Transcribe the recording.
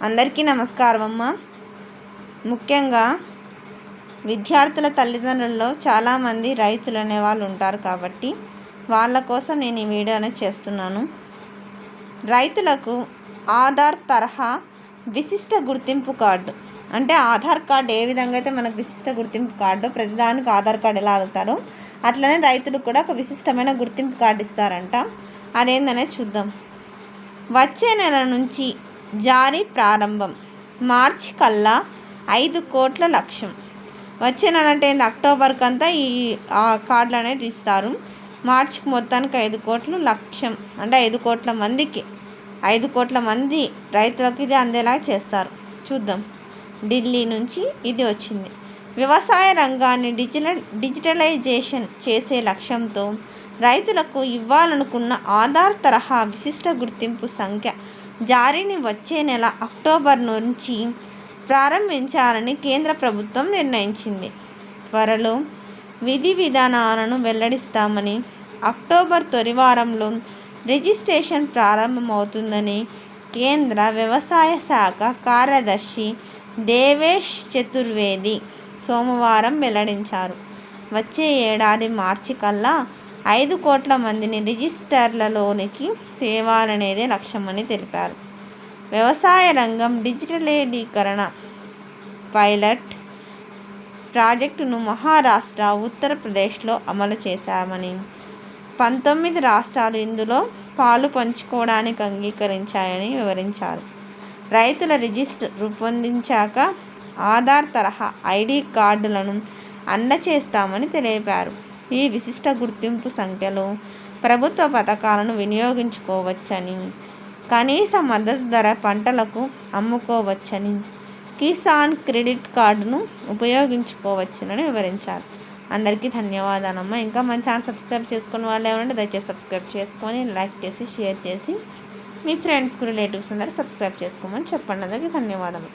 అందరికీ నమస్కారం అమ్మ. ముఖ్యంగా విద్యార్థుల తల్లిదండ్రుల్లో చాలామంది రైతులు అనేవాళ్ళు ఉంటారు కాబట్టి వాళ్ళ కోసం నేను ఈ వీడియో అనేది చేస్తున్నాను. రైతులకు ఆధార్ తరహా విశిష్ట గుర్తింపు కార్డు, అంటే ఆధార్ కార్డు ఏ విధంగా అయితే మనకు విశిష్ట గుర్తింపు కార్డు, ప్రతిదానికి ఆధార్ కార్డు ఎలా అడుగుతారో అట్లనే రైతులకు కూడా ఒక విశిష్టమైన గుర్తింపు కార్డు ఇస్తారంట. అదేందనేది చూద్దాం. వచ్చే నెల నుంచి జారీ ప్రారంభం. మార్చి కల్లా 5 కోట్ల లక్ష్యం. వచ్చే నెల అంటే అక్టోబర్కి అంతా ఆ కార్డులు అనేది ఇస్తారు. మార్చికి మొత్తానికి 5 కోట్లు లక్ష్యం, అంటే 5 కోట్ల మందికి 5 కోట్ల మంది రైతులకు ఇది అందేలా చేస్తారు. చూద్దాం. ఢిల్లీ నుంచి ఇది వచ్చింది. వ్యవసాయ రంగాన్ని డిజిటలైజేషన్ చేసే లక్ష్యంతో రైతులకు ఇవ్వాలనుకున్న ఆధార్ తరహా విశిష్ట గుర్తింపు సంఖ్య జారీని వచ్చే నెల అక్టోబర్ నుంచి ప్రారంభించాలని కేంద్ర ప్రభుత్వం నిర్ణయించింది. త్వరలో విధి విధానాలను వెల్లడిస్తామని, అక్టోబర్ తొలి వారంలో రిజిస్ట్రేషన్ ప్రారంభమవుతుందని కేంద్ర వ్యవసాయ శాఖ కార్యదర్శి దేవేష్ చతుర్వేది సోమవారం వెల్లడించారు. వచ్చే ఏడాది మార్చి కల్లా 5 కోట్ల మందిని రిజిస్టర్లలోనికి తేవాలనేదే లక్ష్యమని తెలిపారు. వ్యవసాయ రంగం డిజిటలీకరణ పైలట్ ప్రాజెక్టును మహారాష్ట్ర, ఉత్తరప్రదేశ్లో అమలు చేశామని, 19 రాష్ట్రాలు ఇందులో పాలు పంచుకోవడానికి అంగీకరించాయని వివరించారు. రైతుల రిజిస్టర్ రూపొందించాక ఆధార్ తరహా ఐడి కార్డులను అందజేస్తామని తెలిపారు. ఈ విశిష్ట గుర్తింపు సంఖ్యలో ప్రభుత్వ పథకాలను వినియోగించుకోవచ్చని, కనీస మద్దతు ధర పంటలకు అమ్ముకోవచ్చని, కిసాన్ క్రెడిట్ కార్డును ఉపయోగించుకోవచ్చునని వివరించారు. అందరికీ ధన్యవాదాలమ్మ. ఇంకా మన ఛానల్ సబ్స్క్రైబ్ చేసుకున్న వాళ్ళు ఏమంటే దయచేసి సబ్స్క్రైబ్ చేసుకొని లైక్ చేసి షేర్ చేసి మీ ఫ్రెండ్స్కి రిలేటివ్స్ అందరూ సబ్స్క్రైబ్ చేసుకోమని చెప్పండి. అందరికీ ధన్యవాదాలు.